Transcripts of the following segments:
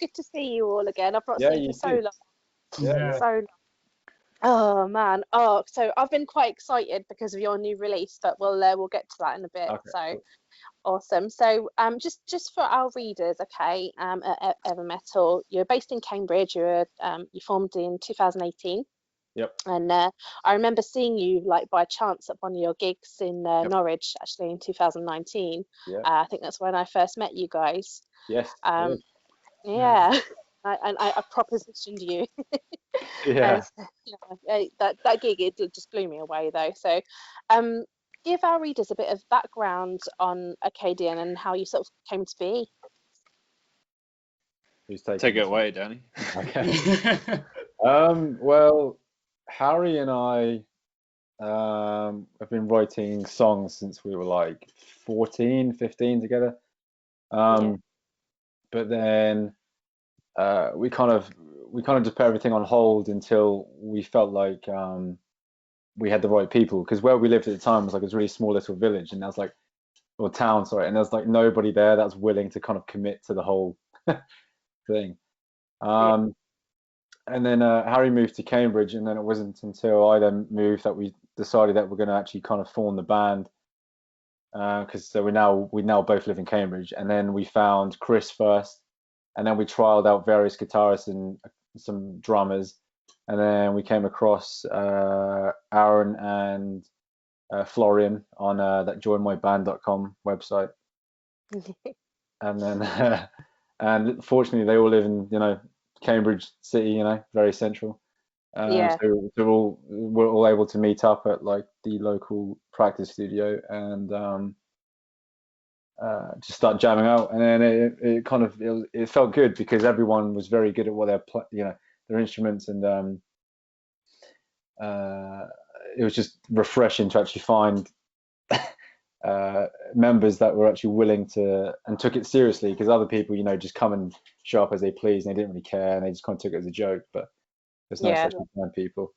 good to see you all again. I've not Yeah, seen you you for so too. long. Yeah. So long. Oh man. Oh, so I've been quite excited because of your new release, but we'll get to that in a bit. Okay, So cool. awesome. So just for our readers, okay, at Evermetal, you're based in Cambridge. You formed in 2018. Yep. And I remember seeing you like by chance at one of your gigs in Yep. Norwich, actually in 2019. Yeah. I think that's when I first met you guys. Yes. Yeah. I propositioned you. Yeah. That gig, it just blew me away though. So give our readers a bit of background on Akkadian and how you sort of came to be. Who's taking Take it this one? away, Danny. Okay. Well, Harry and I have been writing songs since we were like 14, 15 together. But then we kind of just put everything on hold until we felt like we had the right people, because where we lived at the time was like this really small little village, and there was like, or town, sorry, and there's like nobody there that's willing to kind of commit to the whole thing. And then Harry moved to Cambridge, and then it wasn't until I then moved that we decided that we're going to actually kind of form the band. Because so we now both live in Cambridge, and then we found Chris first, and then we trialed out various guitarists and some drummers, and then we came across Aaron and Florian on that joinmyband.com website, and then and fortunately they all live in Cambridge City, very central. So we're all able to meet up at like the local practice studio and just start jamming out. And then it felt good because everyone was very good at what their instruments, and it was just refreshing to actually find members that were actually willing to and took it seriously, because other people just come and show up as they please and they didn't really care and they just kind of took it as a joke. But there's no such kind people.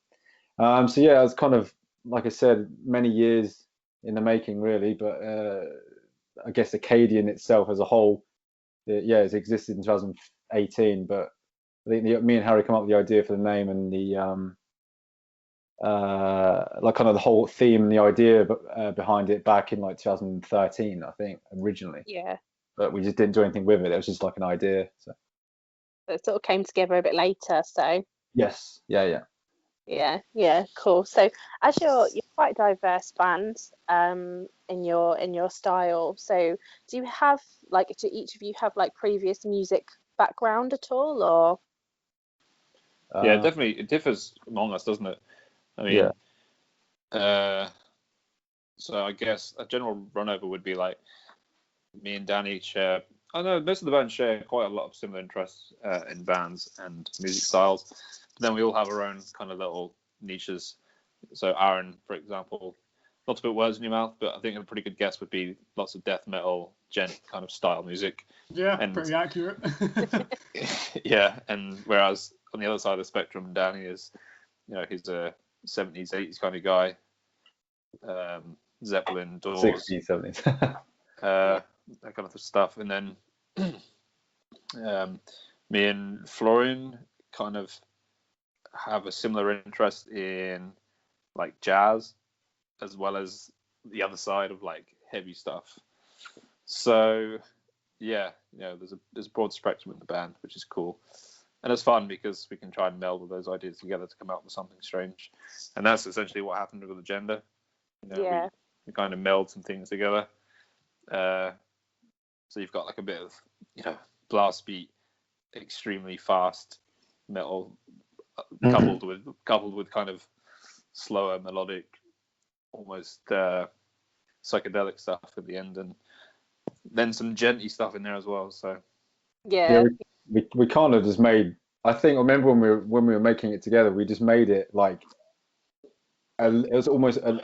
So yeah, it was kind of, like I said, many years in the making, really. But I guess Akkadian itself as a whole, it's existed in 2018. But I think me and Harry come up with the idea for the name and the like kind of the whole theme and the idea behind it back in like 2013, I think, originally. Yeah. But we just didn't do anything with it. It was just like an idea. So it sort of came together a bit later. So yes, yeah. Yeah, cool. So as you're quite a diverse band in your style. So do you have do each of you have like previous music background at all, or? Yeah, definitely it differs among us, doesn't it? I mean, so I guess a general run over would be like me and Danny share. I know most of the bands share quite a lot of similar interests in bands and music styles. But then we all have our own kind of little niches. So Aaron, for example, not to put words in your mouth, but I think a pretty good guess would be lots of death metal, gent kind of style music. Yeah, pretty accurate. Yeah, and whereas on the other side of the spectrum, Danny is, he's a 70s, 80s kind of guy. Zeppelin, Doors, 60s, 70s. that kind of stuff. And then me and Florian kind of have a similar interest in like jazz, as well as the other side of like heavy stuff. So yeah, there's a broad spectrum in the band, which is cool. And it's fun because we can try and meld all those ideas together to come out with something strange. And that's essentially what happened with Agenda. We kind of meld some things together. So you've got like a bit of, blast beat, extremely fast metal, coupled with kind of slower, melodic, almost psychedelic stuff at the end, and then some genty stuff in there as well. So yeah. We kind of just made. I think I remember when we were making it together, we just made it like it was almost a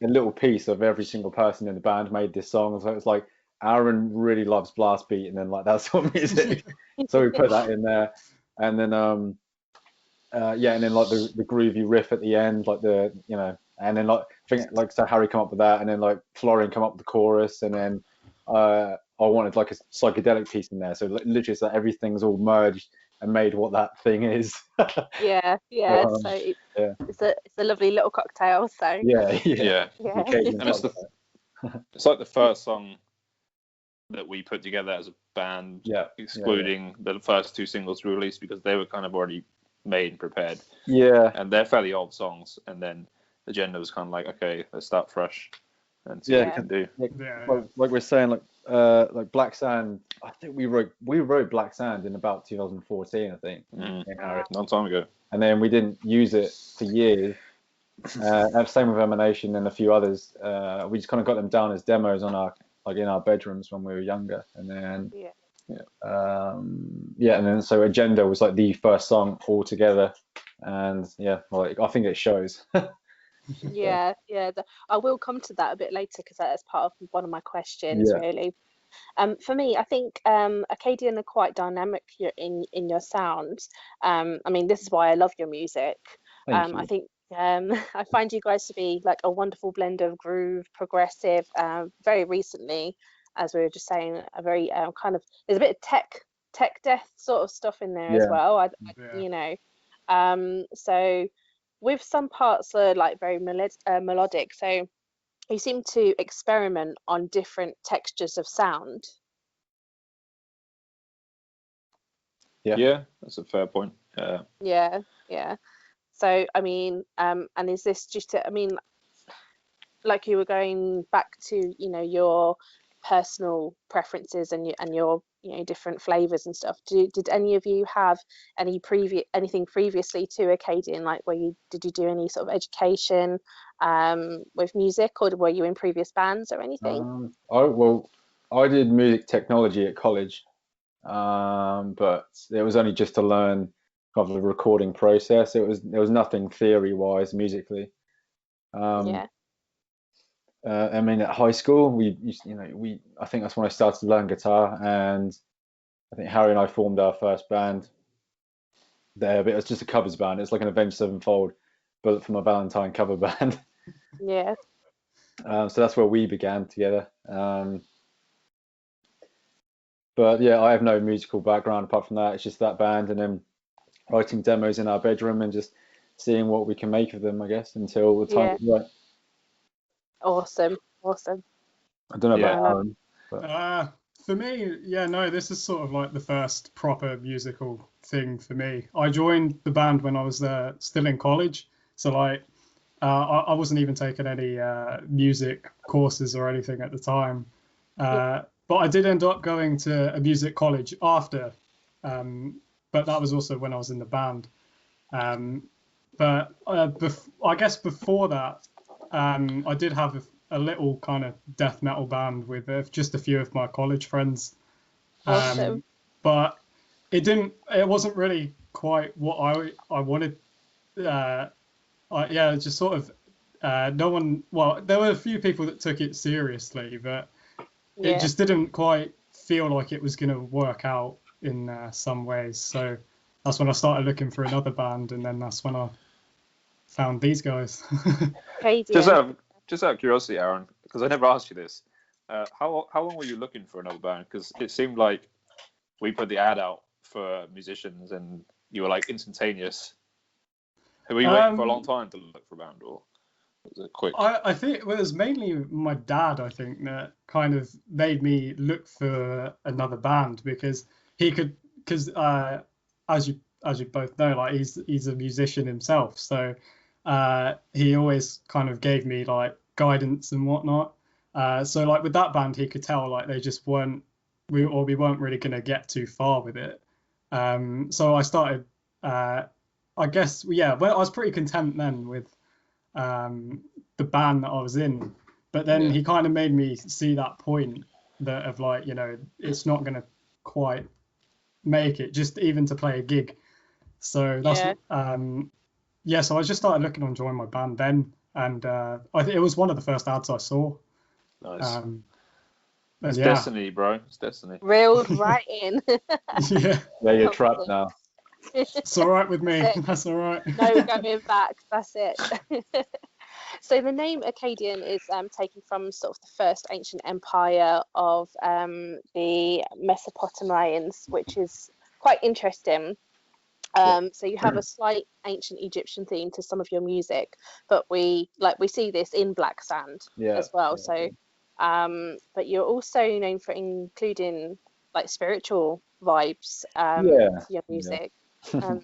little piece of every single person in the band made this song. So it's like Aaron really loves blast beat, and then like that sort of music. So we put that in there, and then and then like the groovy riff at the end, like and then like I think like so Harry come up with that, and then like Florian come up with the chorus, and then I wanted like a psychedelic piece in there. So literally, it's like everything's all merged and made what that thing is. Yeah, But, yeah. So yeah, it's a lovely little cocktail. So yeah. Yeah. yeah, Occasional And it's like the first song that we put together as a band, Yeah, excluding the first two singles we released because they were kind of already made and prepared. yeah. And they're fairly old songs. And then the agenda was kind of like, okay, let's start fresh and see Yeah, what we can do. Like we're saying, like Black Sand. I think we wrote Black Sand in about 2014, I think. Mm. In Harry. A long time ago. And then we didn't use it for years. And same with Emanation and a few others. We just kind of got them down as demos on our in our bedrooms when we were younger. And then and then so Agenda was like the first song all together. And I think it shows. yeah. I will come to that a bit later because that is part of one of my questions, really. For me, I think Akkadian are quite dynamic in your sound. I mean, this is why I love your music. Thank you. I think I find you guys to be like a wonderful blend of groove, progressive. Very recently, as we were just saying, a very kind of there's a bit of tech death sort of stuff in there as well. You know, so with some parts are like very melodic. So you seem to experiment on different textures of sound. Yeah, that's a fair point. Yeah. So I mean, and is this just I mean, like you were going back to your personal preferences and your different flavors and stuff. Did any of you have anything previously to Akkadian, like did you do any sort of education with music, or were you in previous bands or anything? I did music technology at college, but it was only just to learn of the recording process. There was nothing theory wise musically. I mean, at high school, I think that's when I started to learn guitar, and I think Harry and I formed our first band there, but it was just a covers band. It's like an Avenged Sevenfold, but from a Valentine cover band. Yeah. So that's where we began together. But yeah, I have no musical background apart from that. It's just that band, and then writing demos in our bedroom and just seeing what we can make of them, I guess, until the time is right. Awesome. I don't know about Aaron. But... for me, this is sort of like the first proper musical thing for me. I joined the band when I was still in college, so like I wasn't even taking any music courses or anything at the time. But I did end up going to a music college after, but that was also when I was in the band. But I guess before that, I did have a little kind of death metal band with just a few of my college friends. Awesome. But it wasn't really quite what I wanted. Just sort of no one. Well, there were a few people that took it seriously, but it just didn't quite feel like it was going to work out in some ways. So that's when I started looking for another band, and then that's when I found these guys. Just out of curiosity, Aaron, because I never asked you this, how long were you looking for another band? Because it seemed like we put the ad out for musicians, and you were like instantaneous. Were you waiting for a long time to look for a band, or was it quick? I think it was mainly my dad, I think, that kind of made me look for another band, because as you both know, like he's a musician himself, so he always kind of gave me like guidance and whatnot. So like with that band, he could tell like they just we weren't really going to get too far with it. So I started, I guess, well, I was pretty content then with the band that I was in, but then he kind of made me see that point that of like, it's not going to quite make it just even to play a gig. So that's so I just started looking on join my band then, and I think it was one of the first ads I saw. Nice. It's destiny, bro. It's destiny. Reeled right in. Yeah, you're trapped now. It's all right with me. That's all right. No going back. That's it. So the name Akkadian is taken from sort of the first ancient empire of the Mesopotamians, which is quite interesting. So you have a slight ancient Egyptian theme to some of your music, but we see this in Black Sand as well. So, but you're also known for including like spiritual vibes to your music.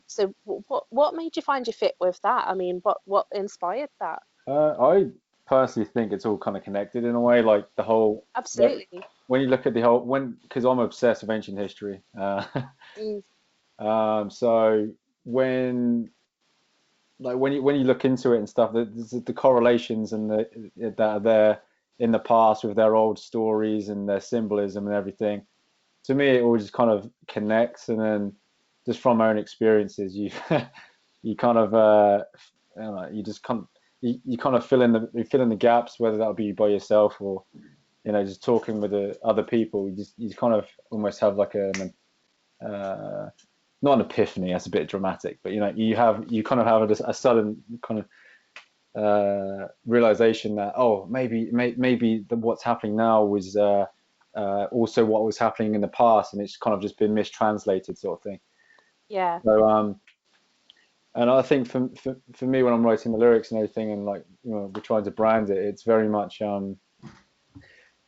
So what made you find your fit with that? I mean, what inspired that? I personally think it's all kind of connected in a way, like the whole. Absolutely. Like, when you look at the whole, because I'm obsessed with ancient history. So when you look into it and stuff, the correlations and that are there in the past with their old stories and their symbolism and everything, to me it all just kind of connects. And then just from my own experiences, you you kind of I don't know, you kind of fill in the gaps, whether that be by yourself or just talking with the other people. You kind of almost have like not an epiphany, that's a bit dramatic, but you kind of have a sudden kind of realization that maybe what's happening now was also what was happening in the past, and it's kind of just been mistranslated, sort of thing. Yeah. So and I think for me, when I'm writing the lyrics and everything, and we're trying to brand it, it's very much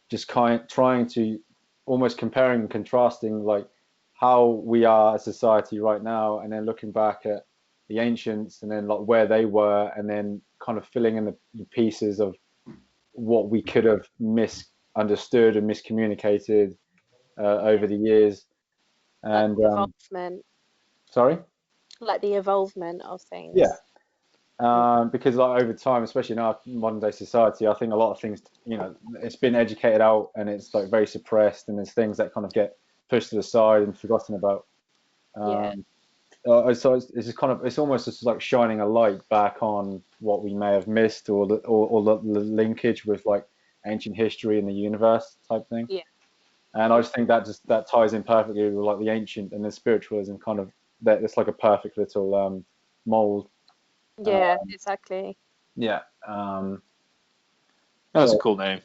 just trying to almost comparing and contrasting like how we are as society right now, and then looking back at the ancients, and then like where they were, and then kind of filling in the pieces of what we could have misunderstood and miscommunicated over the years. And like the evolvement. Sorry? Like the evolvement of things. Yeah. Because like over time, especially in our modern day society, I think a lot of things, it's been educated out, and it's like very suppressed, and there's things that kind of get pushed to the side and forgotten about. So it's just it's almost just like shining a light back on what we may have missed, or the linkage with like ancient history and the universe type thing. Yeah. And I just think that ties in perfectly with like the ancient and the spiritualism, kind of that it's like a perfect little mold. Yeah, exactly. Yeah. That's a cool name.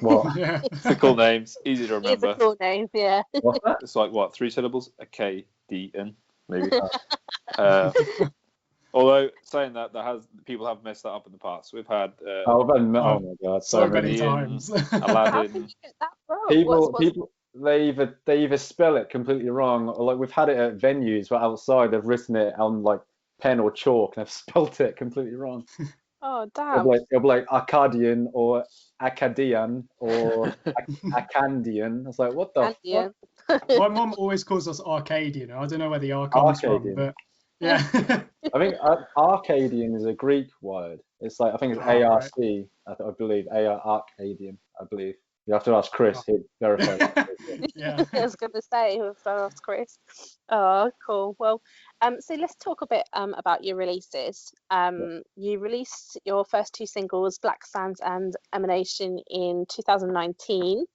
What? Yeah. It's a cool name. It's easy to remember. It's a cool name, yeah. What's that? It's like what, 3 syllables? Akkadian, maybe. Although saying that, people have messed that up in the past. We've had Oh my god, so many Ian, times. How Aladdin. did you get that wrong? people they either spell it completely wrong, or like we've had it at venues where outside they've written it on like pen or chalk and they've spelt it completely wrong. Oh, damn. It'll be like Akkadian or Akkadian or Akkandian. I was like, what the fuck? My mum always calls us Arcadian. I don't know where the R comes from, but yeah. I think Arcadian is a Greek word. It's like, I think it's ARC, right. I believe, Arcadian, I believe. You have to ask Chris, he'd verify that. Yeah. I was going to say, who have to ask Chris. Oh, cool. Well, so let's talk a bit about your releases. You released your first 2 singles, Black Sands and Emanation, in 2019,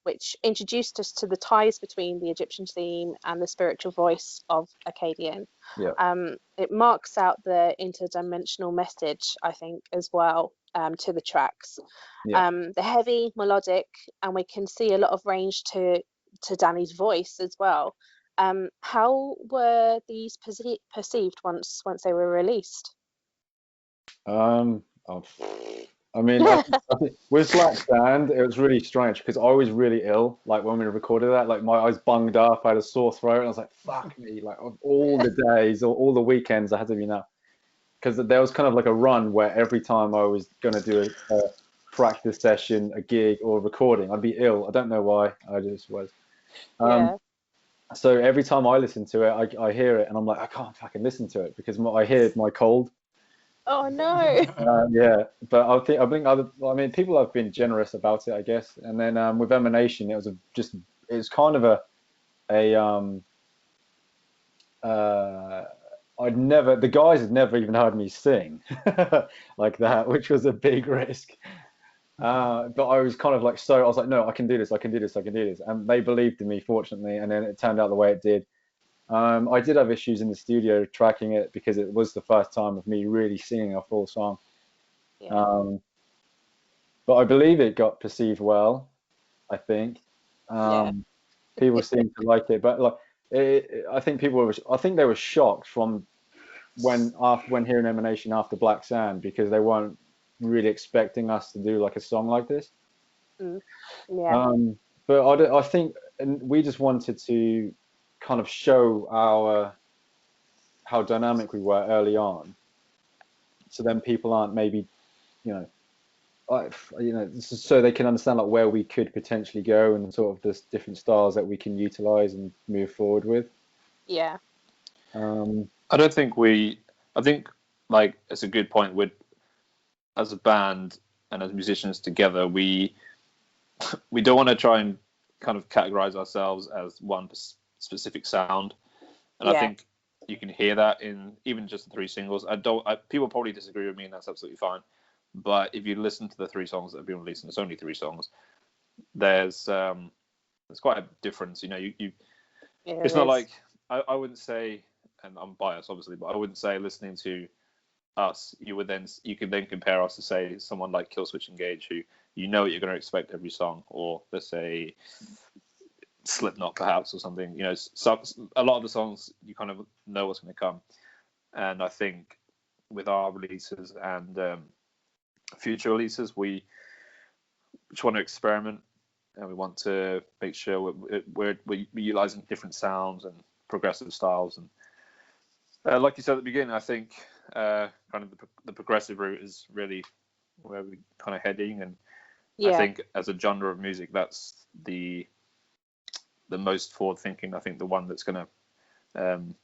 which introduced us to the ties between the Egyptian theme and the spiritual voice of Akkadian. Yeah. It marks out the interdimensional message, I think, as well, to the tracks. Yeah. The heavy, melodic, and we can see a lot of range to Danny's voice as well. How were these perceived once they were released? I mean, I think with Black Sand, it was really strange because I was really ill. Like when we recorded that, like my eyes bunged up, I had a sore throat, and I was like, "Fuck me!" Like all the days, all the weekends, I had to be now, because there was kind of like a run where every time I was gonna do a practice session, a gig, or a recording, I'd be ill. I don't know why. I just was. So every time I listen to it, I hear it, and I'm like, I can't fucking listen to it because I hear my cold. Oh no! Yeah, but I think people have been generous about it, I guess. And then with Emanation, it was kind of the guys had never even heard me sing like that, which was a big risk. But I was kind of like, I was like, no, I can do this, and they believed in me, fortunately. And then it turned out the way it did. I did have issues in the studio tracking it because it was the first time of me really singing a full song. Yeah. But I believe it got perceived well. I think Yeah. people seem to like it, but like I think I think they were shocked from when hearing Emanation after Black Sand, because they weren't really expecting us to do like a song like this. Yeah. But I think, and we just wanted to kind of show how dynamic we were early on, so then people aren't maybe, you know, so they can understand like where we could potentially go and sort of the different styles that we can utilize and move forward with. Yeah. I don't think I think like it's a good point with, as a band and as musicians together, we don't want to try and kind of categorize ourselves as one specific sound, and I Yeah. think you can hear that in even just the three singles. People probably disagree with me, and that's absolutely fine. But if you listen to the three songs that have been released, and it's only three songs, there's quite a difference. You know, Yeah, it's it not is. like I wouldn't say, and I'm biased obviously, but I wouldn't say listening to us, you could then compare us to say someone like Killswitch Engage, who you know what you're going to expect every song, or let's say Slipknot perhaps, or something. You know, a lot of the songs you kind of know what's going to come, and I think with our releases and future releases, we just want to experiment, and we want to make sure we're utilizing different sounds and progressive styles. And like you said at the beginning, I think kind of the progressive route is really where we're kind of heading. And I Yeah. think as a genre of music, that's the most forward thinking. I think the one that's going to kind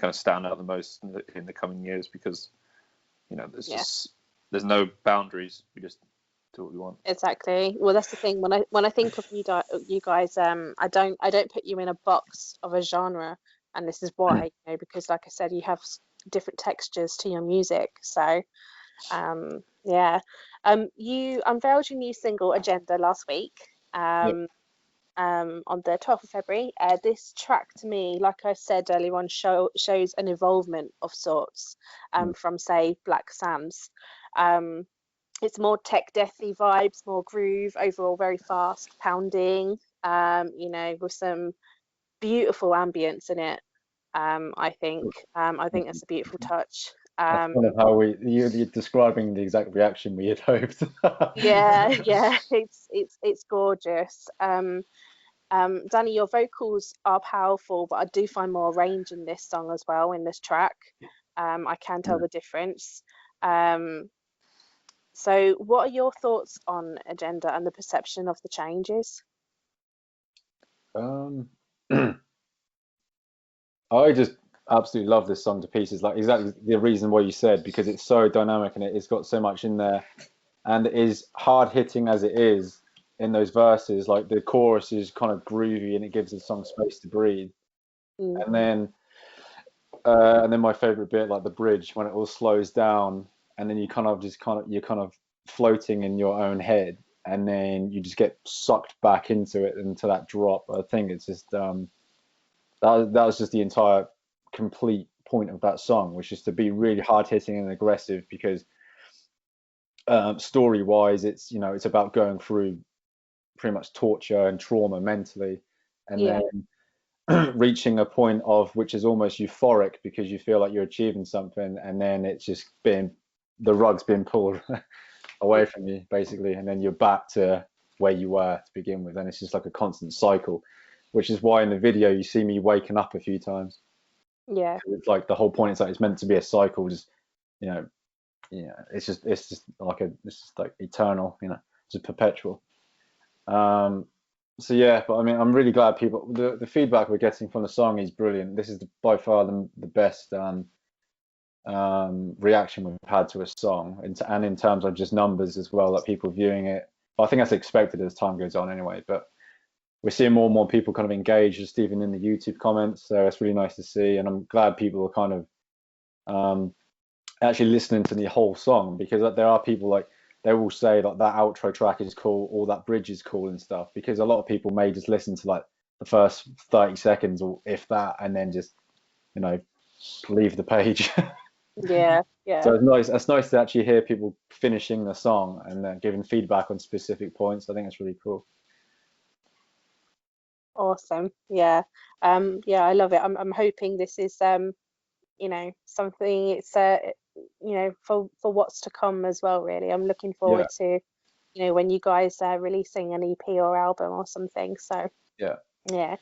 of stand out the most in the coming years, because you know there's no boundaries. We just do what we want. Exactly. Well, that's the thing. When I think of you guys, I don't put you in a box of a genre, and this is why, you know, because like I said, you have different textures to your music. So, yeah. You unveiled your new single Agenda last week. Yeah. On the 12th of February. This track to me, like I said earlier on, shows an evolvement of sorts from, say, Black Sands. It's more tech deathy vibes, more groove, overall very fast, pounding, you know, with some beautiful ambience in it. I think that's a beautiful touch. That's kind of how you're describing the exact reaction we had hoped. Yeah, yeah, it's gorgeous. Danny, your vocals are powerful, but I do find more range in this song as well, in this track. I can tell the difference. So what are your thoughts on Agenda and the perception of the changes? Um, I just absolutely love this song to pieces. Like exactly the reason why you said, because it's so dynamic and it's got so much in there, and it is hard hitting as it is in those verses. Like the chorus is kind of groovy and it gives the song space to breathe. Mm. And then my favorite bit, like the bridge, when it all slows down, and then you're kind of floating in your own head, and then you just get sucked back into it, into that drop. I think it's just that was just the entire complete point of that song, which is to be really hard hitting and aggressive, because story wise, it's, you know, it's about going through pretty much torture and trauma mentally, and Yeah, then reaching a point of which is almost euphoric because you feel like you're achieving something, and then it's just the rug's been pulled away from you basically, and then you're back to where you were to begin with, and it's just like a constant cycle, which is why in the video you see me waking up a few times. yeah, It's like the whole point is like it's meant to be a cycle, just, you know, it's just like eternal, you know, just perpetual. So yeah, but I mean, I'm really glad the feedback we're getting from the song is brilliant. This is by far the best reaction we've had to a song, and in terms of just numbers as well, like people viewing it. I think that's expected as time goes on anyway, but we're seeing more and more people kind of engage, just even in the YouTube comments. So it's really nice to see, and I'm glad people are kind of actually listening to the whole song, because there are people like, they will say like that outro track is cool or that bridge is cool and stuff, because a lot of people may just listen to like the first 30 seconds or if that, and then just, you know, leave the page. Yeah, yeah. So it's nice. It's nice to actually hear people finishing the song and giving feedback on specific points. I think it's really cool. Awesome. Yeah. Yeah, I love it. I'm hoping this is something it's for what's to come as well, really. I'm looking Yeah, forward to, when you guys are releasing an EP or album or something. So, yeah. yeah.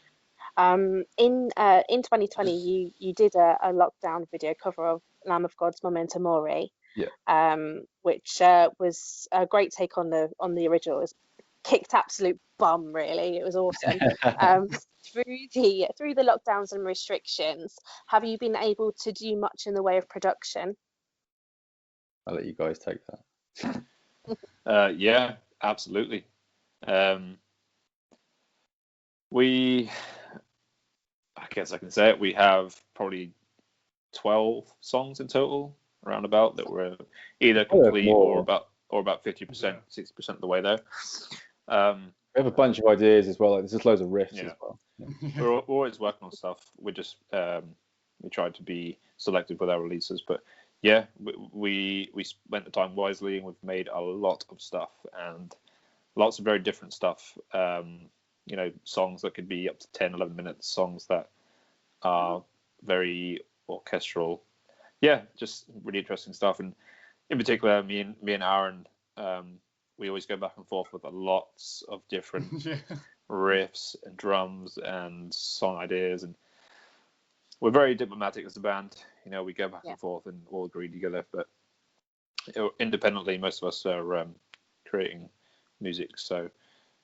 In 2020 you did a lockdown video cover of Lamb of God's Memento Mori, Yeah. which was a great take on the original. It was kicked absolute bum, really. It was awesome. Um, through the lockdowns and restrictions, have you been able to do much in the way of production? I'll let you guys take that. Yeah, absolutely. We, I guess I can say it. We have probably 12 songs in total, around about, that were either complete or about 50%, 60% of the way there. We have a bunch of ideas as well. Like, there's just loads of riffs as well. We're always working on stuff. We just we tried to be selective with our releases, but yeah, we spent the time wisely, and we've made a lot of stuff, and lots of very different stuff. Songs that could be up to 10, 11 minutes, songs that are very orchestral. Yeah, just really interesting stuff. And in particular, me and Aaron, we always go back and forth with lots of different riffs and drums and song ideas, and we're very diplomatic as a band. We go back and forth and all agree together, but independently, most of us are creating music. So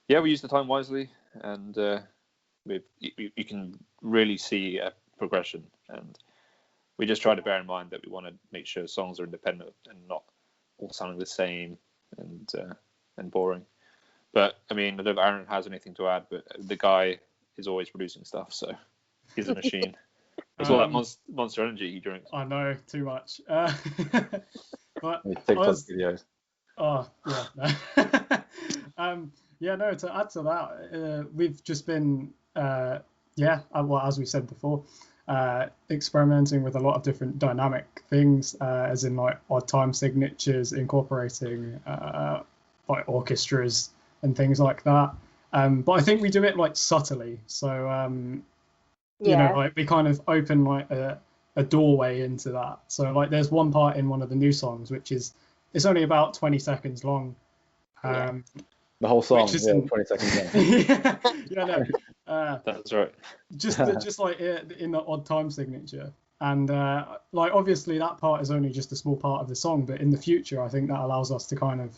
yeah, we use the time wisely, and you can really see a progression. And we just try to bear in mind that we want to make sure songs are independent and not all sounding the same and boring. But I mean, I don't know if Aaron has anything to add, but the guy is always producing stuff, so he's a machine. It's all that Monster Energy he drinks. I know, too much. But TikTok videos. Oh yeah. No. To add to that, we've just been as we said before, experimenting with a lot of different dynamic things, as in like odd time signatures, incorporating like orchestras and things like that. But I think we do it like subtly. So like we kind of open like a doorway into that. So like there's one part in one of the new songs which is, it's only about 20 seconds long. The whole song, 20 seconds long. That's right. Just like in the odd time signature. And like obviously that part is only just a small part of the song, but in the future I think that allows us to kind of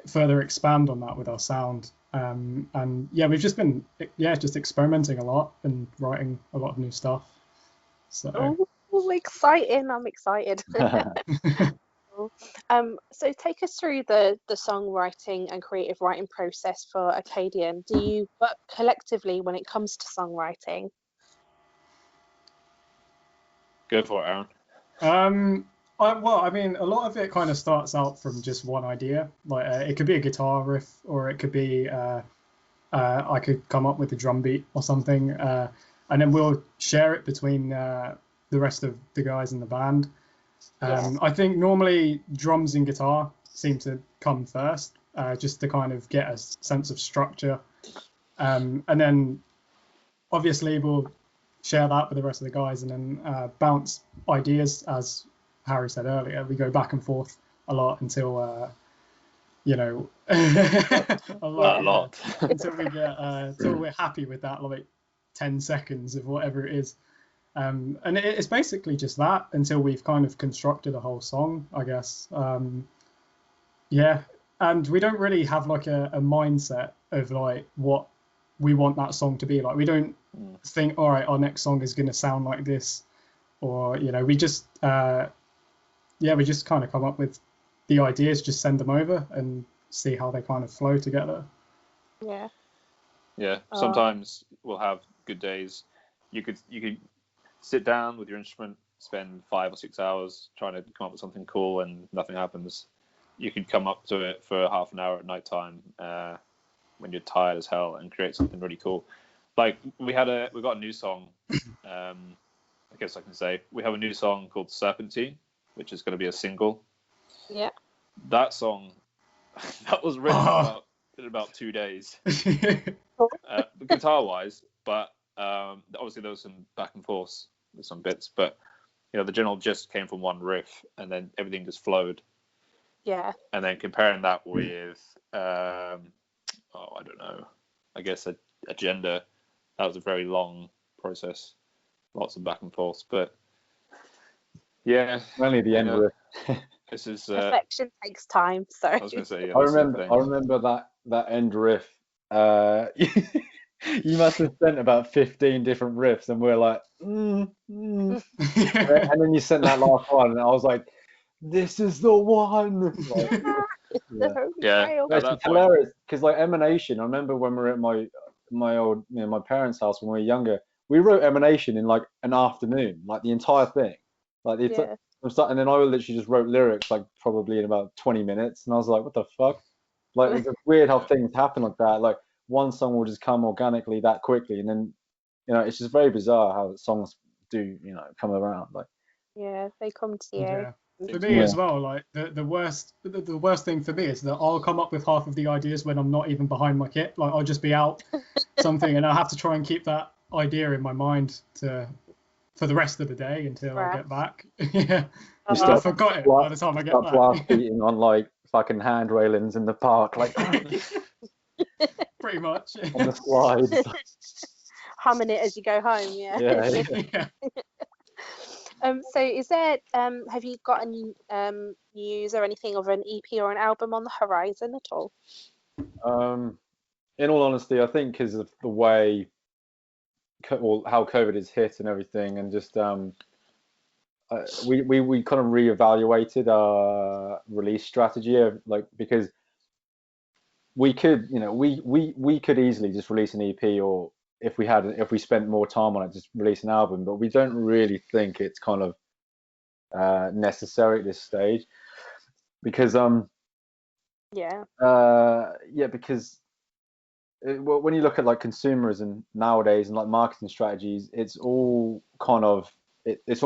further expand on that with our sound. And yeah, we've just been just experimenting a lot and writing a lot of new stuff. So exciting. I'm excited. So take us through the songwriting and creative writing process for Akkadian. Do you work collectively when it comes to songwriting? Go for it, Aaron. I mean, a lot of it kind of starts out from just one idea. Like it could be a guitar riff, or it could be I could come up with a drum beat or something, and then we'll share it between the rest of the guys in the band. I think normally drums and guitar seem to come first, just to kind of get a sense of structure, and then obviously we'll share that with the rest of the guys, and then bounce ideas. As Harry said earlier, we go back and forth a lot until a lot until we get until we're happy with that, like 10 seconds of whatever it is. And it's basically just that until we've kind of constructed a whole song, I guess. And we don't really have like a mindset of like what we want that song to be like. We don't think, all right, our next song is going to sound like this, or we just we just kind of come up with the ideas, just send them over and see how they kind of flow together. Yeah. Sometimes we'll have good days. You could sit down with your instrument, spend 5 or 6 hours trying to come up with something cool, and nothing happens. You could come up to it for half an hour at night time when you're tired as hell and create something really cool. Like we got a new song. I guess I can say we have a new song called Serpentine, which is going to be a single. Yeah. That song, that was written in about 2 days, guitar-wise. But obviously there was some back and forth with some bits. But the general gist came from one riff, and then everything just flowed. Yeah. And then comparing that with, I don't know, I guess Agenda, that was a very long process, lots of back and forth. But yeah, Only the end riff. This is perfection takes time. So I was going to say, yeah, I remember that end riff. You must have spent about 15 different riffs, and we're like, and then you sent that last one, and I was like, this is the one. Like, yeah. It's hilarious because like Emanation. I remember when we were at my old my parents' house when we were younger. We wrote Emanation in like an afternoon, like the entire thing, like and then I literally just wrote lyrics like probably in about 20 minutes, and I was like, what the fuck? Like it's weird how things happen like that. Like one song will just come organically that quickly, and then it's just very bizarre how songs do come around. Like they come to you. Yeah. For me as well, like the worst thing for me is that I'll come up with half of the ideas when I'm not even behind my kit. Like I'll just be out something, and I'll have to try and keep that idea in my mind for the rest of the day until I get back. Yeah, I forgot it by the time I get back. Blast beating on like fucking hand railings in the park, like pretty much on the slides, humming it as you go home. Yeah. So is there have you got any news or anything of an EP or an album on the horizon at all? In all honesty, I think because of the way how COVID has hit and everything, and just we kind of reevaluated our release strategy, like because we could we could easily just release an EP, or if we spent more time on it, just release an album, but we don't really think it's kind of necessary at this stage because because when you look at like consumerism nowadays and like marketing strategies, it's all kind of it's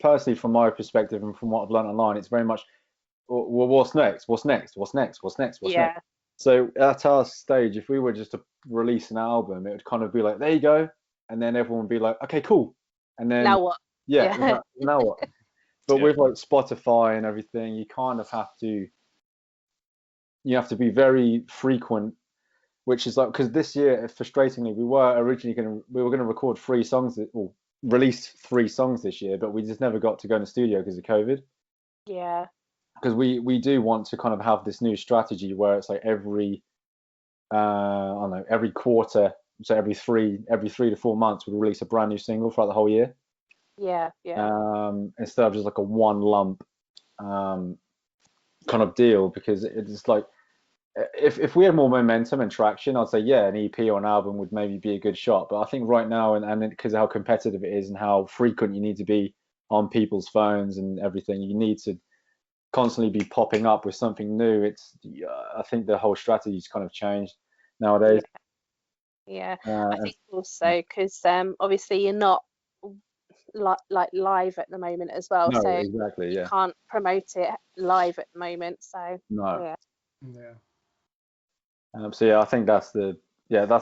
personally from my perspective and from what I've learned online, it's very much well, what's next? So at our stage, if we were just to release an album, it would kind of be like, there you go, and then everyone would be like, okay, cool, and then now what? Now what? But with like Spotify and everything, you kind of have to be very frequent, which is like, because this year, frustratingly, we were going to record 3 songs or release 3 songs this year, but we just never got to go in the studio because of COVID. Yeah. Because we do want to kind of have this new strategy where it's like every I don't know, every quarter, so every 3 to 4 months, we'll release a brand new single throughout the whole year. Yeah. Instead of just like a one lump kind of deal, because it's like if we had more momentum and traction, I'd say an EP or an album would maybe be a good shot. But I think right now, and because of how competitive it is and how frequent you need to be on people's phones and everything, you need to constantly be popping up with something new. I think the whole strategy's kind of changed nowadays. I think also because obviously you're not like live at the moment as well, no, so exactly, you can't promote it live at the moment, so no. So I think that's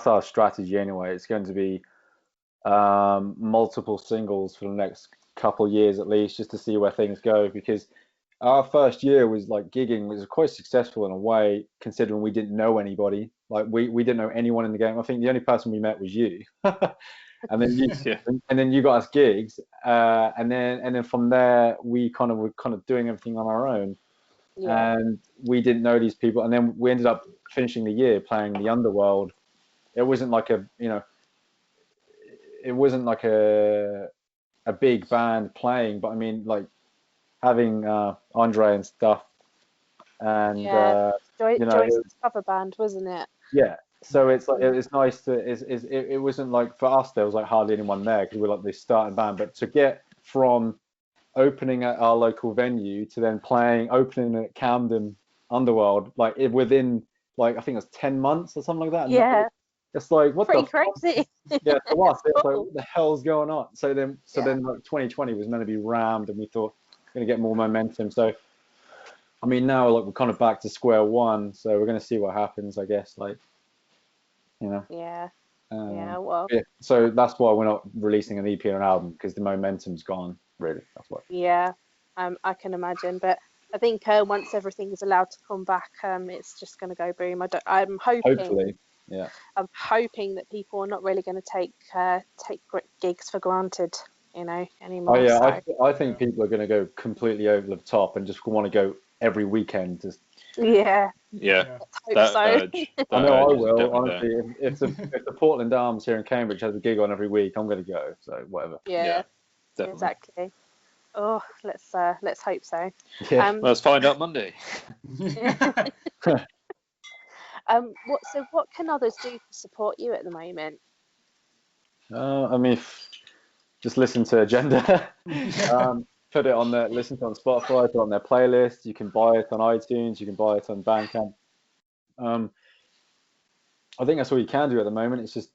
our strategy anyway. It's going to be multiple singles for the next couple years at least, just to see where things go, because our first year was like gigging was quite successful in a way, considering we didn't know anybody. Like we didn't know anyone in the game. I think the only person we met was you. and then you got us gigs, and then from there we were kind of doing everything on our own, and we didn't know these people, and then we ended up finishing the year playing the Underworld. It wasn't like a big band playing, but I mean like having Andre and stuff, and Joyce's cover band, wasn't it? Yeah, so it's like it's nice to it wasn't like, for us there was like hardly anyone there because we were like this starting band, but to get from opening at our local venue to then opening at Camden Underworld, like within like I think it was 10 months or something like that. Yeah, it's like what pretty the crazy. Yeah, to us it's like what the hell's going on. So then like 2020 was meant to be rammed, and we thought going to get more momentum. So, I mean, now like we're kind of back to square one. So we're going to see what happens, I guess. Like, you know. Yeah. Yeah. Well. Yeah. So that's why we're not releasing an EP or an album, because the momentum's gone. Really, that's why. Yeah. I can imagine, but I think once everything is allowed to come back, it's just going to go boom. I'm hoping. Hopefully. Yeah. I'm hoping that people are not really going to take gigs for granted, anymore. Oh yeah, So. I think people are going to go completely over the top and just want to go every weekend. Just Yeah. Yeah, Hope that so. urge. That I know I urge is will. definitely Honestly, if the Portland Arms here in Cambridge has a gig on every week, I'm going to go. So whatever. Yeah. definitely. Exactly. Oh, let's hope so. Yeah. Let's find out Monday. What can others do to support you at the moment? I mean, just listen to Agenda. Put it on there. Listen to it on Spotify. Put it on their playlist. You can buy it on iTunes. You can buy it on Bandcamp. I think that's all you can do at the moment. It's just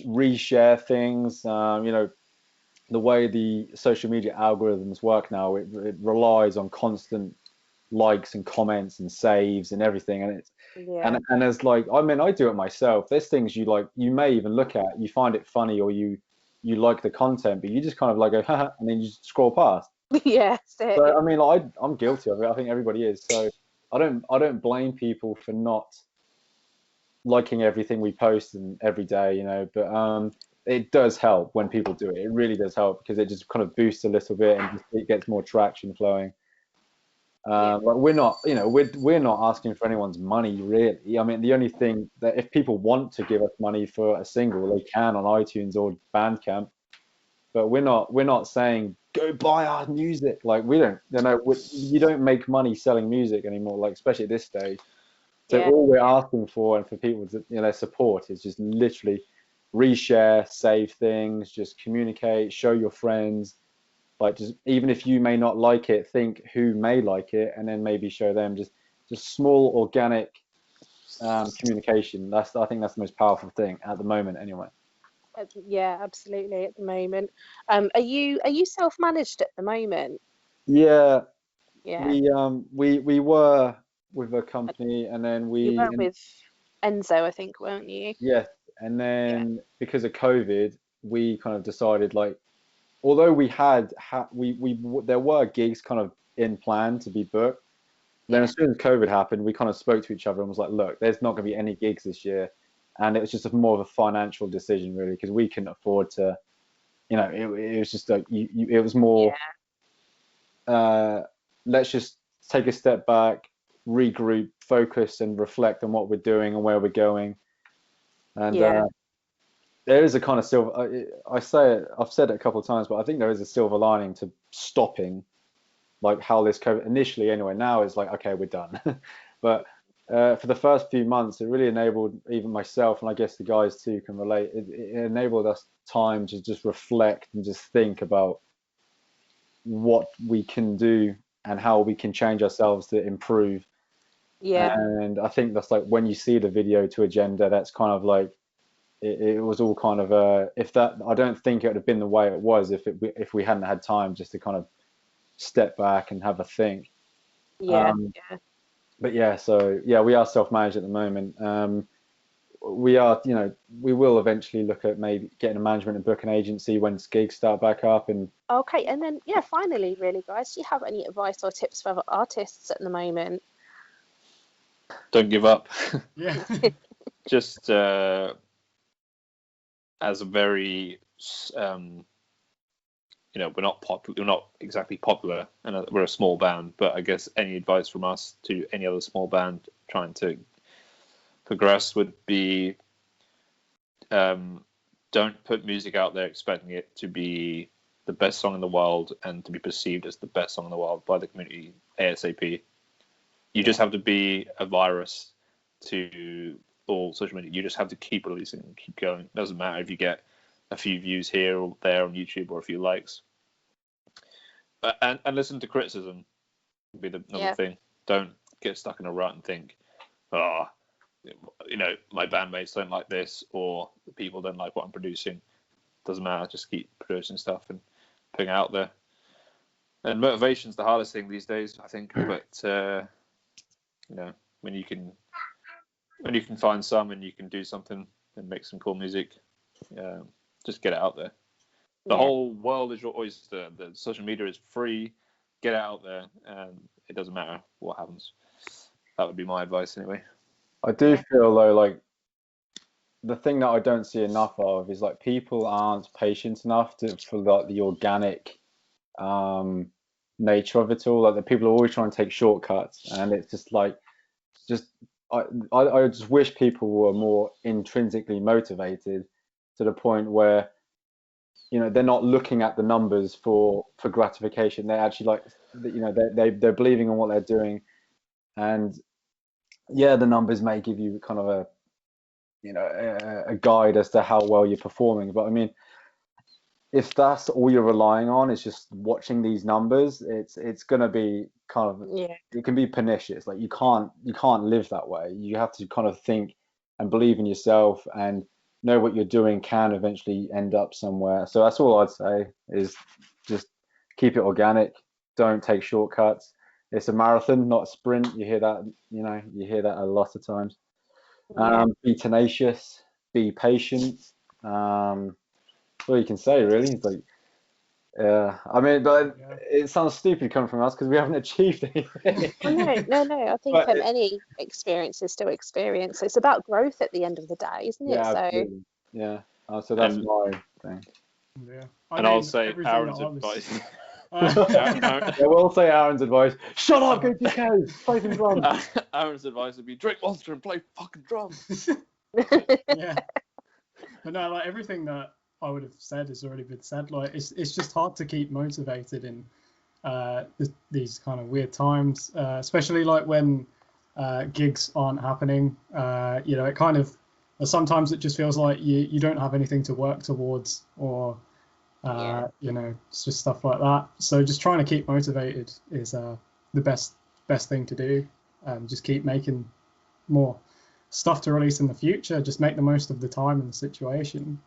reshare things. The way the social media algorithms work now, it relies on constant likes and comments and saves and everything, and it's and as like, I mean, I do it myself. There's things you like, you may even look at, you find it funny, or you like the content, but you just kind of like go haha, and then you just scroll past. Yeah. So I mean, like, I'm guilty of it. I think everybody is. So I don't blame people for not liking everything we post and every day, but it does help when people do it. It really does help, because it just kind of boosts a little bit and it gets more traction flowing. But we're not, we're not asking for anyone's money, really. I mean, the only thing that, if people want to give us money for a single, they can on iTunes or Bandcamp. But we're not saying go buy our music. Like, we don't, you don't make money selling music anymore. Like, especially at this stage. So all we're asking for, and for people to, their support, is just literally reshare, save things, just communicate, show your friends. Like, just even if you may not like it, think who may like it, and then maybe show them. Just small organic communication. I think that's the most powerful thing at the moment, anyway. Yeah, absolutely. At the moment, are you self-managed at the moment? Yeah. Yeah. We were with a company, and then You were with Enzo, I think, weren't you? Yes, and then because of COVID, we kind of decided, like, although we had there were gigs kind of in plan to be booked. Then as soon as COVID happened, we kind of spoke to each other and was like, look, there's not going to be any gigs this year, and it was just more of a financial decision, really, because we couldn't afford to, it was just like, it was more, let's just take a step back, regroup, focus, and reflect on what we're doing and where we're going. And there is a kind of silver. I've said it a couple of times, but I think there is a silver lining to stopping, like how this COVID initially, anyway. Now it's like, okay, we're done. But for the first few months, it really enabled even myself, and I guess the guys too can relate. It enabled us time to just reflect and just think about what we can do and how we can change ourselves to improve. Yeah. And I think that's like, when you see the video to Agenda, that's kind of like, it was all kind of I don't think it would have been the way it was if we hadn't had time just to kind of step back and have a think. But yeah, so yeah, we are self-managed at the moment. We are, we will eventually look at maybe getting a management and booking agency when gigs start back up. And okay, and then finally, really, guys, do you have any advice or tips for other artists at the moment? Don't give up. Yeah. Just as a very we're not popular, we're not exactly popular, and we're a small band, but I guess any advice from us to any other small band trying to progress would be, don't put music out there expecting it to be the best song in the world and to be perceived as the best song in the world by the community ASAP. You just have to be a virus to all social media. You just have to keep releasing and keep going. It doesn't matter if you get a few views here or there on YouTube or a few likes. And listen to criticism would be another thing. Don't get stuck in a rut and think, my bandmates don't like this, or the people don't like what I'm producing. Doesn't matter. Just keep producing stuff and putting it out there. And motivation's the hardest thing these days, I think. But you know, when you can find some and you can do something and make some cool music, just get it out there. The whole world is your oyster. The social media is free. Get it out there, and it doesn't matter what happens. That would be my advice, anyway. I do feel though, like the thing that I don't see enough of is like people aren't patient enough for like the organic nature of it all. Like the people are always trying to take shortcuts, and it's just like, I just wish people were more intrinsically motivated to the point where, you know, they're not looking at the numbers for gratification. They're actually like, you know, they're believing in what they're doing, and yeah, the numbers may give you kind of a, you know, a guide as to how well you're performing. But I mean, if that's all you're relying on is just watching these numbers, it's going to be kind of, it can be pernicious. Like you can't live that way. You have to kind of think and believe in yourself and know what you're doing can eventually end up somewhere. So that's all I'd say, is just keep it organic. Don't take shortcuts. It's a marathon, not a sprint. You hear that, you know, you hear that a lot of times. Be tenacious, be patient. All you can say really. It's like, I mean, but it sounds stupid coming from us because we haven't achieved anything. No. I think any experience is still experience. It's about growth at the end of the day, isn't it? Absolutely. So that's my thing. Yeah. I'll say Aaron's advice. I will say Aaron's advice. Shut up, go to play some drums. Aaron's advice would be drink Monster and play fucking drums. Yeah. But no, like everything that I would have said has already been said. Like it's just hard to keep motivated in these kind of weird times, especially like when gigs aren't happening. You know, it kind of sometimes it just feels like you don't have anything to work towards, or you know, it's just stuff like that. So just trying to keep motivated is the best thing to do. Just keep making more stuff to release in the future. Just make the most of the time and the situation.